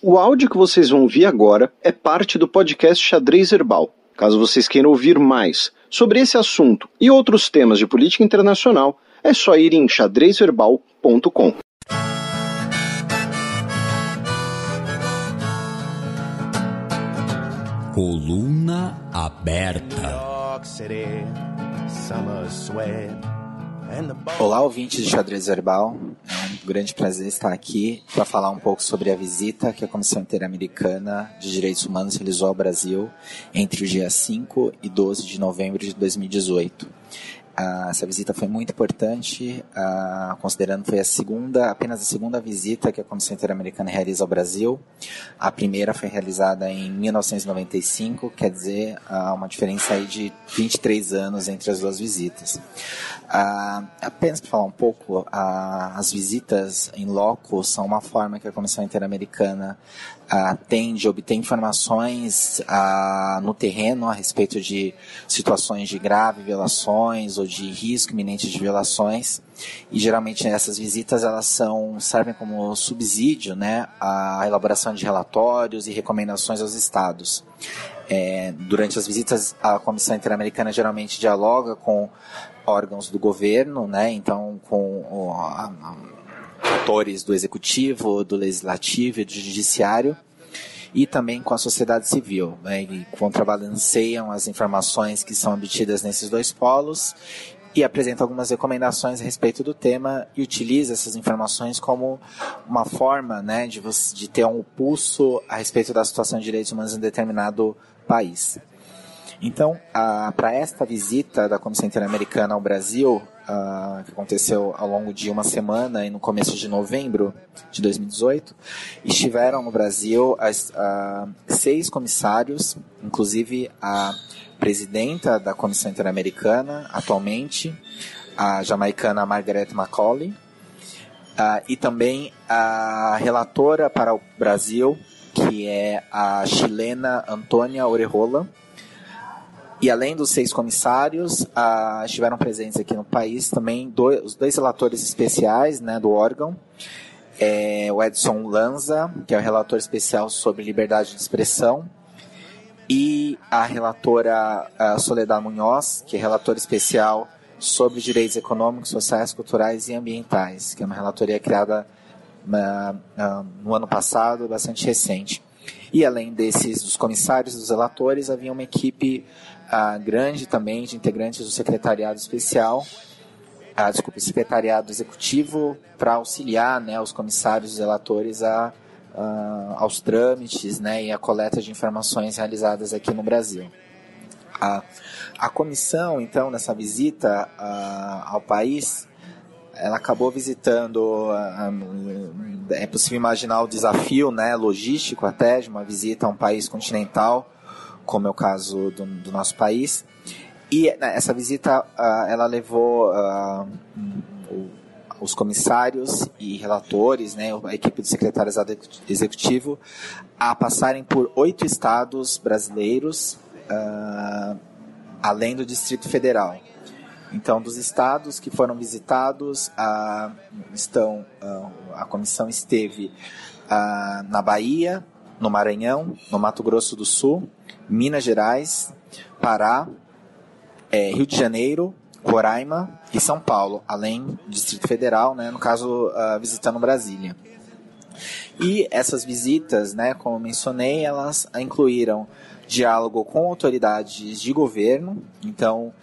O áudio que vocês vão ouvir agora é parte do podcast Xadrez Herbal. Caso vocês queiram ouvir mais sobre esse assunto e outros temas de política internacional, é só ir em xadrezverbal.com. Coluna aberta. Olá, ouvintes de Xadrez Herbal. É um grande prazer estar aqui para falar um pouco sobre a visita que a Comissão Interamericana de Direitos Humanos realizou ao Brasil entre os dias 5 e 12 de novembro de 2018. Essa visita foi muito importante, considerando que foi apenas a segunda visita que a Comissão Interamericana realiza ao Brasil. A primeira foi realizada em 1995, quer dizer, uma diferença aí de 23 anos entre as duas visitas. Apenas para falar um pouco, as visitas em loco são uma forma que a Comissão Interamericana tem de obter informações no terreno a respeito de situações de grave violações ou de risco iminente de violações, e geralmente essas visitas servem como subsídio, né, à elaboração de relatórios e recomendações aos estados. Durante as visitas, a Comissão Interamericana geralmente dialoga com órgãos do governo, né, então com atores do executivo, do legislativo e do judiciário, e também com a sociedade civil, né, e contrabalanceiam as informações que são obtidas nesses dois polos e apresenta algumas recomendações a respeito do tema e utiliza essas informações como uma forma, né, de ter um pulso a respeito da situação de direitos humanos em determinado país. Então, para esta visita da Comissão Interamericana ao Brasil, que aconteceu ao longo de uma semana e no começo de novembro de 2018, estiveram no Brasil 6 comissários, inclusive a presidenta da Comissão Interamericana, atualmente, a jamaicana Margaret Macaulay, e também a relatora para o Brasil, que é a chilena Antônia Orejola. E além dos 6 comissários, estiveram presentes aqui no país também os 2 relatores especiais, né, do órgão, o Edson Lanza, que é o relator especial sobre liberdade de expressão, e a relatora Soledad Munhoz, que é relatora especial sobre direitos econômicos, sociais, culturais e ambientais, que é uma relatoria criada no ano passado, bastante recente. E além dos comissários e dos relatores, havia uma equipe grande também de integrantes do secretariado especial, secretariado executivo, para auxiliar, né, os comissários e os relatores aos trâmites, né, e a coleta de informações realizadas aqui no Brasil. A comissão, então, nessa visita ao país, ela acabou visitando, é possível imaginar o desafio, né, logístico até, de uma visita a um país continental, como é o caso do nosso país. E essa visita, ela levou os comissários e relatores, né, a equipe do secretariado executivo, a passarem por 8 estados brasileiros, além do Distrito Federal. Então, dos estados que foram visitados, a comissão esteve na Bahia, no Maranhão, no Mato Grosso do Sul, Minas Gerais, Pará, Rio de Janeiro, Roraima e São Paulo, além do Distrito Federal, né, no caso, visitando Brasília. E essas visitas, né, como eu mencionei, elas incluíram diálogo com autoridades de governo. Então,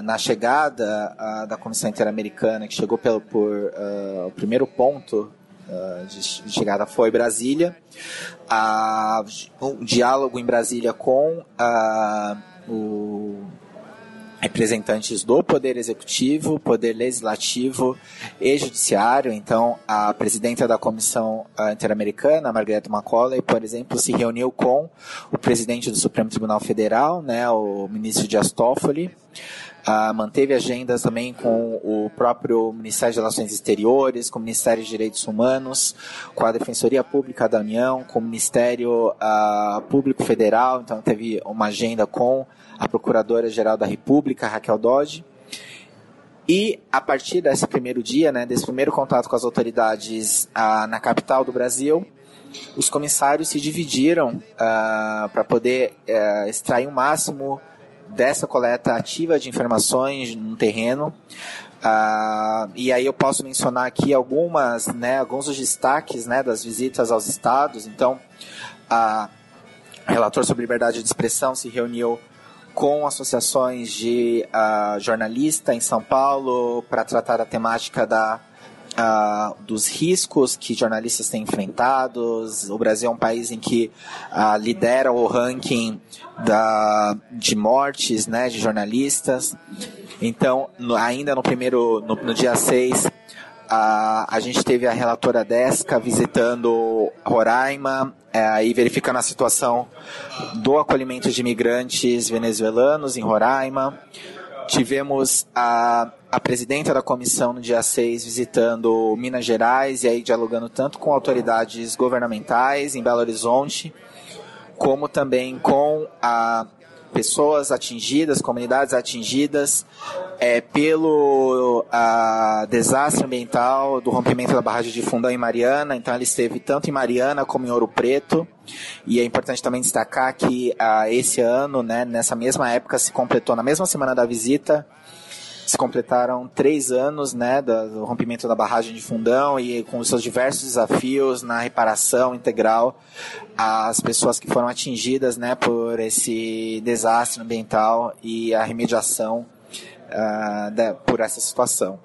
na chegada da Comissão Interamericana, que chegou o primeiro ponto de chegada foi Brasília, um diálogo em Brasília com representantes do Poder Executivo, Poder Legislativo e Judiciário. Então, a presidenta da Comissão Interamericana, Margaret Macaulay, por exemplo, se reuniu com o presidente do Supremo Tribunal Federal, né, o ministro Dias Toffoli, manteve agendas também com o próprio Ministério de Relações Exteriores, com o Ministério de Direitos Humanos, com a Defensoria Pública da União, com o Ministério Público Federal. Então teve uma agenda com a Procuradora-Geral da República, Raquel Dodge. E a partir desse primeiro dia, né, desse primeiro contato com as autoridades na capital do Brasil, os comissários se dividiram para poder extrair o máximo dessa coleta ativa de informações no terreno. E aí eu posso mencionar aqui alguns dos destaques, né, das visitas aos estados. Então, o relator sobre liberdade de expressão se reuniu com associações de jornalistas em São Paulo para tratar da temática dos riscos que jornalistas têm enfrentados. O Brasil é um país em que lidera o ranking de mortes, né, de jornalistas. Então, ainda no dia 6, a gente teve a relatora Desca visitando Roraima e verificando a situação do acolhimento de imigrantes venezuelanos em Roraima. Tivemos a presidenta da comissão no dia 6 visitando Minas Gerais e aí dialogando tanto com autoridades governamentais em Belo Horizonte, como também com pessoas atingidas, comunidades atingidas pelo desastre ambiental do rompimento da barragem de Fundão em Mariana. Então ele esteve tanto em Mariana como em Ouro Preto, e é importante também destacar que esse ano, né, nessa mesma época, se completou, na mesma semana da visita, se completaram 3 anos, né, do rompimento da barragem de Fundão, e com os seus diversos desafios na reparação integral às pessoas que foram atingidas, né, por esse desastre ambiental e a remediação por essa situação.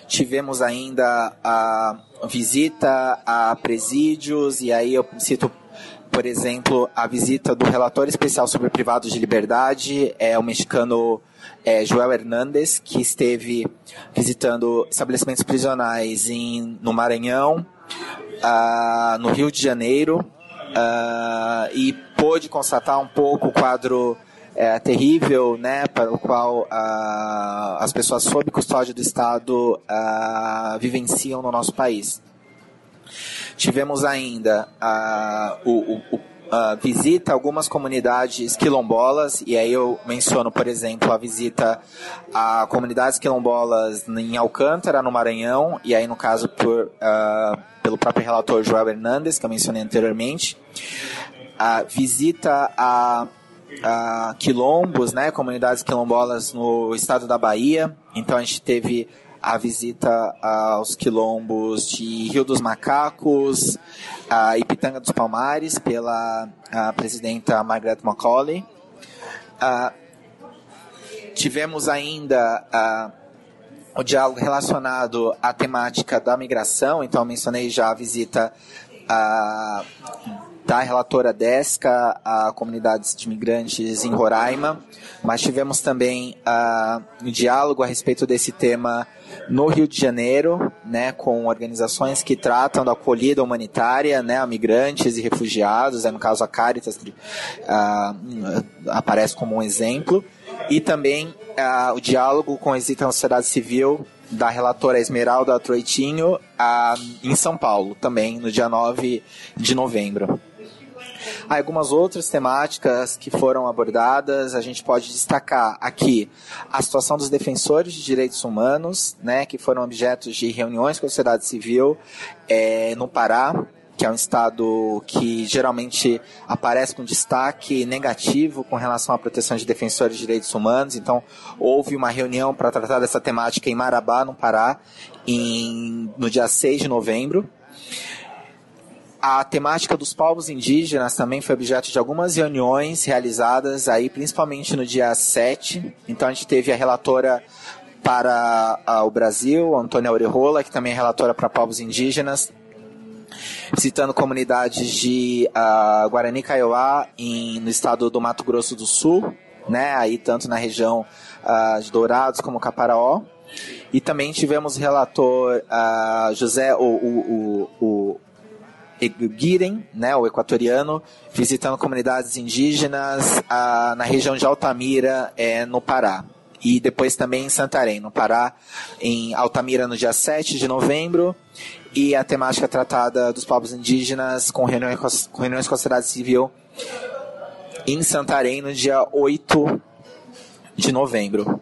Tivemos ainda a visita a presídios, e aí eu cito, por exemplo, a visita do relator especial sobre privados de liberdade, o mexicano Joel Hernández, que esteve visitando estabelecimentos prisionais no Maranhão, no Rio de Janeiro, e pôde constatar um pouco o quadro terrível, né, para o qual as pessoas sob custódia do Estado vivenciam no nosso país. Tivemos ainda visita a algumas comunidades quilombolas, e aí eu menciono, por exemplo, a visita a comunidades quilombolas em Alcântara, no Maranhão, e aí no caso pelo próprio relator Joel Hernández, que eu mencionei anteriormente. A visita a quilombos, né, comunidades quilombolas no estado da Bahia. Então a gente teve a visita aos quilombos de Rio dos Macacos, e Pitanga dos Palmares, pela presidenta Margaret Macaulay. Tivemos ainda o diálogo relacionado à temática da migração. Então eu mencionei já a visita da relatora Desca a comunidades de imigrantes em Roraima, mas tivemos também um diálogo a respeito desse tema no Rio de Janeiro, né, com organizações que tratam da acolhida humanitária, né, a migrantes e refugiados. No caso a Caritas aparece como um exemplo, e também o diálogo com a visita à sociedade civil da relatora Esmeralda Troitinho em São Paulo, também no dia 9 de novembro. Há algumas outras temáticas que foram abordadas. A gente pode destacar aqui a situação dos defensores de direitos humanos, né, que foram objetos de reuniões com a sociedade civil no Pará, que é um estado que geralmente aparece com destaque negativo com relação à proteção de defensores de direitos humanos. Então, houve uma reunião para tratar dessa temática em Marabá, no Pará, no dia 6 de novembro. A temática dos povos indígenas também foi objeto de algumas reuniões realizadas aí, principalmente no dia 7. Então, a gente teve a relatora para o Brasil, Antônia Orejola, que também é relatora para povos indígenas, visitando comunidades de Guarani Kaiowá no estado do Mato Grosso do Sul, né, aí tanto na região de Dourados como Caparaó. E também tivemos o relator José Guiren, né, o equatoriano, visitando comunidades indígenas na região de Altamira, no Pará. E depois também em Santarém, no Pará, em Altamira no dia 7 de novembro, e a temática tratada dos povos indígenas com reuniões com a sociedade civil em Santarém no dia 8 de novembro.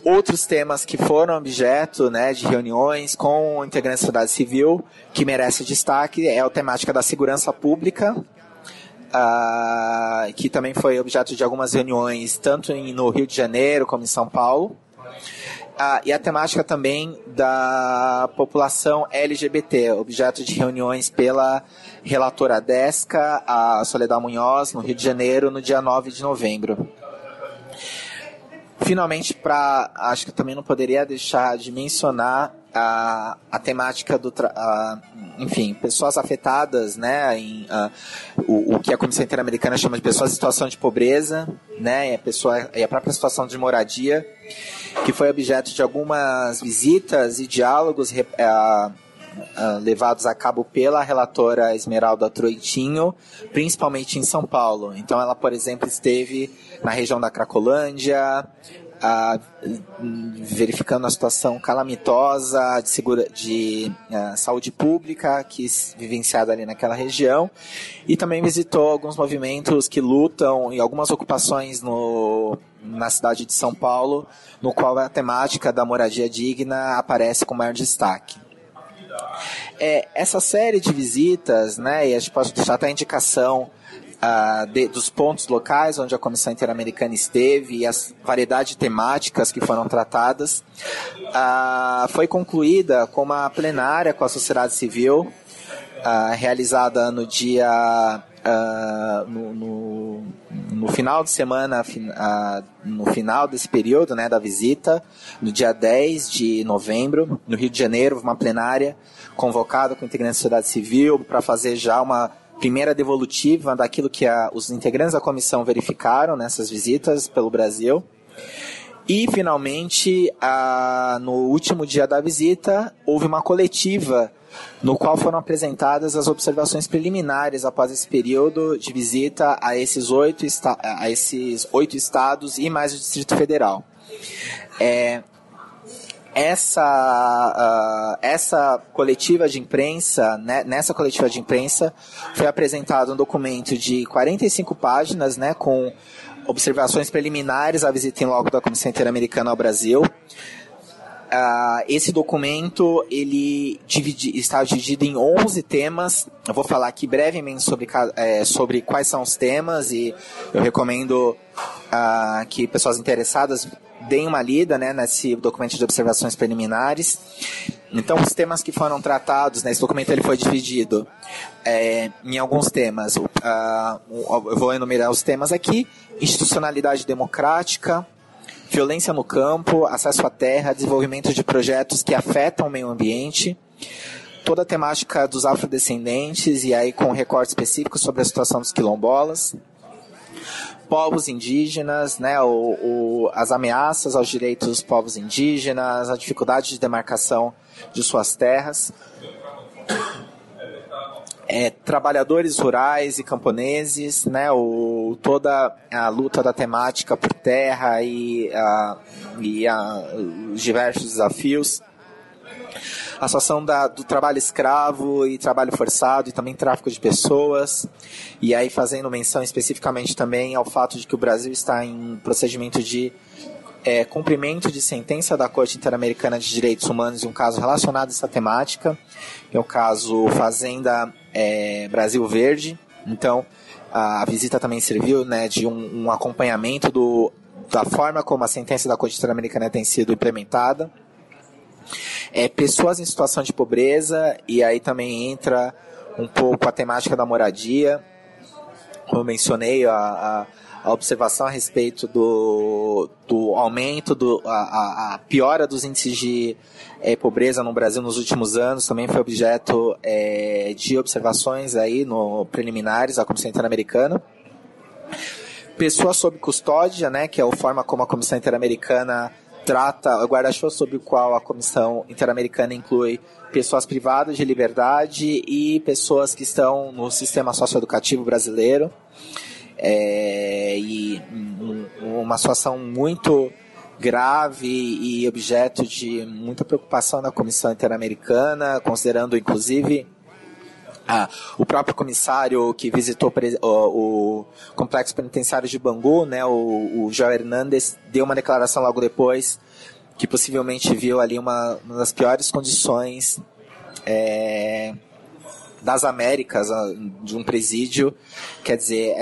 Outros temas que foram objeto, né, de reuniões com integrantes da sociedade civil, que merece destaque, é a temática da segurança pública, que também foi objeto de algumas reuniões, tanto no Rio de Janeiro como em São Paulo. E a temática também da população LGBT, objeto de reuniões pela relatora Desca, a Soledad Munhoz, no Rio de Janeiro, no dia 9 de novembro. Finalmente, acho que também não poderia deixar de mencionar a temática enfim, pessoas afetadas, né, o que a Comissão Interamericana chama de pessoas em situação de pobreza, né, e a própria situação de moradia, que foi objeto de algumas visitas e diálogos levados a cabo pela relatora Esmeralda Troitinho, principalmente em São Paulo. Então ela, por exemplo, esteve na região da Cracolândia, verificando a situação calamitosa de saúde pública que é vivenciada ali naquela região, e também visitou alguns movimentos que lutam e algumas ocupações na cidade de São Paulo, no qual a temática da moradia digna aparece com maior destaque. Essa série de visitas, né, e a gente pode deixar até a indicação dos pontos locais onde a Comissão Interamericana esteve e as variedade de temáticas que foram tratadas, foi concluída com uma plenária com a sociedade civil, realizada no dia no final de semana, no final desse período, né, da visita, no dia 10 de novembro, no Rio de Janeiro, uma plenária convocada com integrantes da sociedade civil para fazer já uma primeira devolutiva daquilo que os integrantes da comissão verificaram nessas visitas pelo Brasil. E, finalmente, no último dia da visita, houve uma coletiva no qual foram apresentadas as observações preliminares após esse período de visita a esses 8 estados e mais o Distrito Federal. Essa coletiva de imprensa, né, nessa coletiva de imprensa, foi apresentado um documento de 45 páginas, né, com observações preliminares à visita em loco da Comissão Interamericana ao Brasil. Esse documento ele está dividido em 11 temas. Eu vou falar aqui brevemente sobre quais são os temas, e eu recomendo que pessoas interessadas deem uma lida, né, nesse documento de observações preliminares. Então, os temas que foram tratados, né, esse documento ele foi dividido em alguns temas. Eu vou enumerar os temas aqui: institucionalidade democrática, violência no campo, acesso à terra, desenvolvimento de projetos que afetam o meio ambiente, toda a temática dos afrodescendentes, e aí com recorte específico sobre a situação dos quilombolas, povos indígenas, né, as ameaças aos direitos dos povos indígenas, a dificuldade de demarcação de suas terras, trabalhadores rurais e camponeses, né, toda a luta da temática por terra e os diversos desafios, a situação do trabalho escravo e trabalho forçado e também tráfico de pessoas, e aí fazendo menção especificamente também ao fato de que o Brasil está em procedimento de cumprimento de sentença da Corte Interamericana de Direitos Humanos em um caso relacionado a essa temática, que é o caso Fazenda Brasil Verde. Então, a visita também serviu, né, de um acompanhamento da forma como a sentença da Corte Interamericana tem sido implementada. Pessoas em situação de pobreza, e aí também entra um pouco a temática da moradia. Como eu mencionei, a observação a respeito do aumento, a piora dos índices de pobreza no Brasil nos últimos anos também foi objeto de observações aí preliminares da Comissão Interamericana. Pessoas sob custódia, né, que é a forma como a Comissão Interamericana trata, o guarda-chuva sobre o qual a Comissão Interamericana inclui pessoas privadas de liberdade e pessoas que estão no sistema socioeducativo brasileiro. E uma situação muito grave e objeto de muita preocupação da Comissão Interamericana, considerando inclusive o próprio comissário que visitou o complexo penitenciário de Bangu, né, o João Hernandes, deu uma declaração logo depois que possivelmente viu ali uma das piores condições das Américas, de um presídio, quer dizer,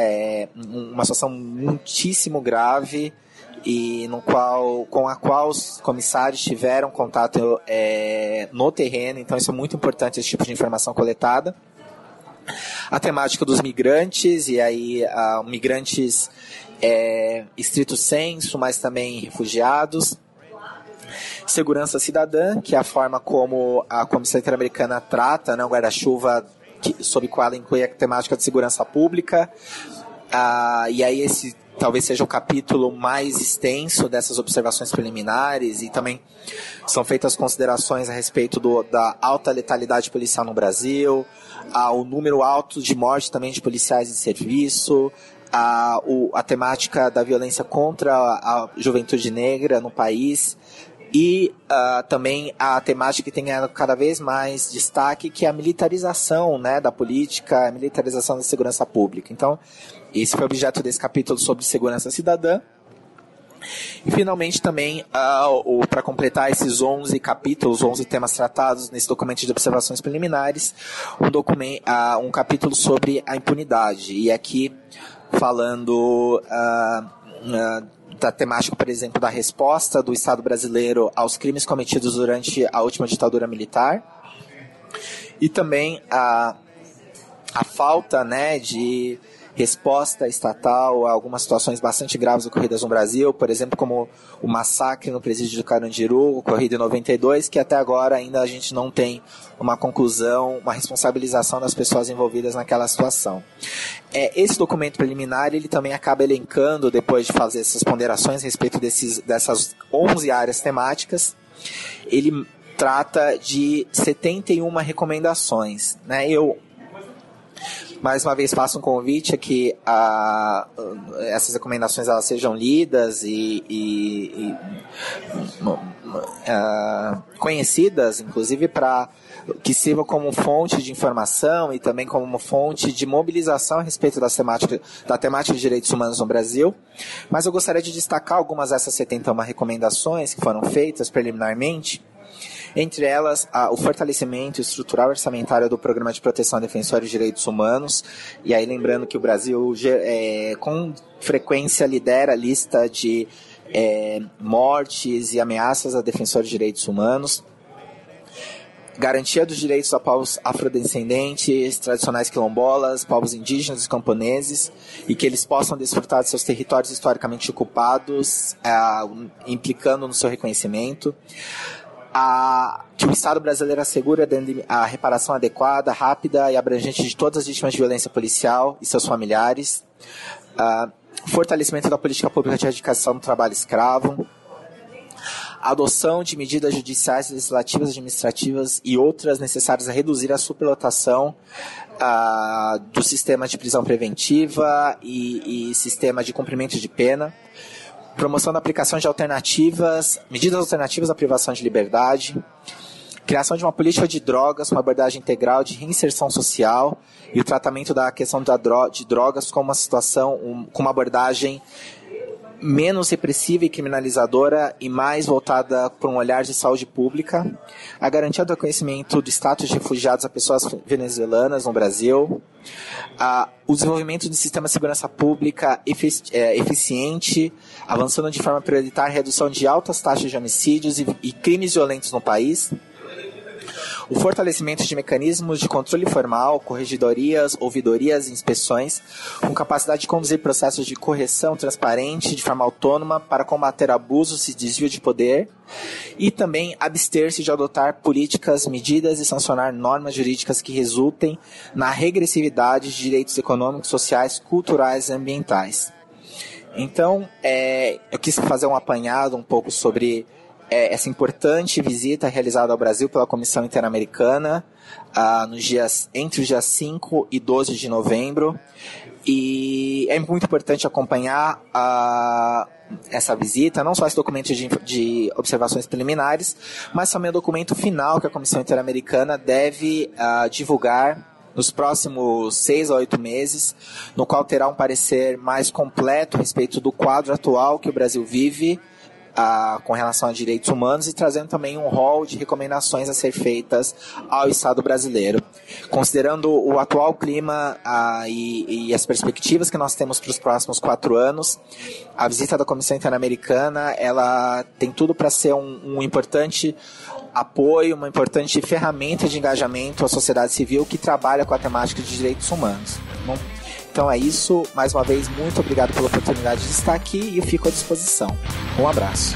uma situação muitíssimo grave e com a qual os comissários tiveram contato no terreno, então isso é muito importante, esse tipo de informação coletada. A temática dos migrantes, e aí migrantes estrito sensu, mas também refugiados. Segurança cidadã, que é a forma como a Comissão Interamericana trata, né, o guarda-chuva sob o qual ela inclui a temática de segurança pública. E aí esse talvez seja o capítulo mais extenso dessas observações preliminares, e também são feitas considerações a respeito da alta letalidade policial no Brasil, o número alto de mortes também de policiais de serviço, a temática da violência contra a juventude negra no país, e também a temática que tem cada vez mais destaque, que é a militarização, né, da política, a militarização da segurança pública. Então, esse foi o objeto desse capítulo sobre segurança cidadã. E, finalmente, também, para completar esses 11 capítulos, 11 temas tratados nesse documento de observações preliminares, um capítulo sobre a impunidade. E aqui, falando da temática, por exemplo, da resposta do Estado brasileiro aos crimes cometidos durante a última ditadura militar, e também a falta, né, de resposta estatal a algumas situações bastante graves ocorridas no Brasil, por exemplo, como o massacre no presídio do Carandiru, ocorrido em 92, que até agora ainda a gente não tem uma conclusão, uma responsabilização das pessoas envolvidas naquela situação. Esse documento preliminar, ele também acaba elencando, depois de fazer essas ponderações a respeito dessas 11 áreas temáticas, ele trata de 71 recomendações, né? Eu mais uma vez faço um convite a que essas recomendações elas sejam lidas e conhecidas, inclusive para que sirva como fonte de informação e também como fonte de mobilização a respeito da temática de direitos humanos no Brasil. Mas eu gostaria de destacar algumas dessas 71 recomendações que foram feitas preliminarmente. Entre elas, o fortalecimento estrutural orçamentário do Programa de Proteção a Defensores de Direitos Humanos. E aí, lembrando que o Brasil, com frequência, lidera a lista de mortes e ameaças a defensores de direitos humanos. Garantia dos direitos a povos afrodescendentes, tradicionais quilombolas, povos indígenas e camponeses, e que eles possam desfrutar de seus territórios historicamente ocupados, implicando no seu reconhecimento. Que o Estado brasileiro assegure a reparação adequada, rápida e abrangente de todas as vítimas de violência policial e seus familiares. Fortalecimento da política pública de erradicação do trabalho escravo. Adoção de medidas judiciais, legislativas, administrativas e outras necessárias a reduzir a superlotação do sistema de prisão preventiva e sistema de cumprimento de pena. Promoção da aplicação de medidas alternativas à privação de liberdade, criação de uma política de drogas com uma abordagem integral de reinserção social e o tratamento da questão de drogas como uma situação, com uma abordagem menos repressiva e criminalizadora e mais voltada para um olhar de saúde pública, a garantia do reconhecimento do status de refugiados a pessoas venezuelanas no Brasil, o desenvolvimento de sistema de segurança pública eficiente, avançando de forma prioritária a redução de altas taxas de homicídios e crimes violentos no país, o fortalecimento de mecanismos de controle formal, corregedorias, ouvidorias e inspeções, com capacidade de conduzir processos de correção transparente de forma autônoma para combater abusos e desvio de poder, e também abster-se de adotar políticas, medidas e sancionar normas jurídicas que resultem na regressividade de direitos econômicos, sociais, culturais e ambientais. Então, eu quis fazer um apanhado um pouco sobre essa importante visita realizada ao Brasil pela Comissão Interamericana entre os dias 5 e 12 de novembro. E é muito importante acompanhar essa visita, não só esse documento de observações preliminares, mas também o documento final que a Comissão Interamericana deve divulgar nos próximos 6 a 8 meses, no qual terá um parecer mais completo a respeito do quadro atual que o Brasil vive com relação a direitos humanos e trazendo também um rol de recomendações a ser feitas ao Estado brasileiro. Considerando o atual clima e as perspectivas que nós temos para os próximos 4 anos, a visita da Comissão Interamericana ela tem tudo para ser um importante apoio, uma importante ferramenta de engajamento à sociedade civil que trabalha com a temática de direitos humanos. Bom, então é isso. Mais uma vez, muito obrigado pela oportunidade de estar aqui e eu fico à disposição. Um abraço.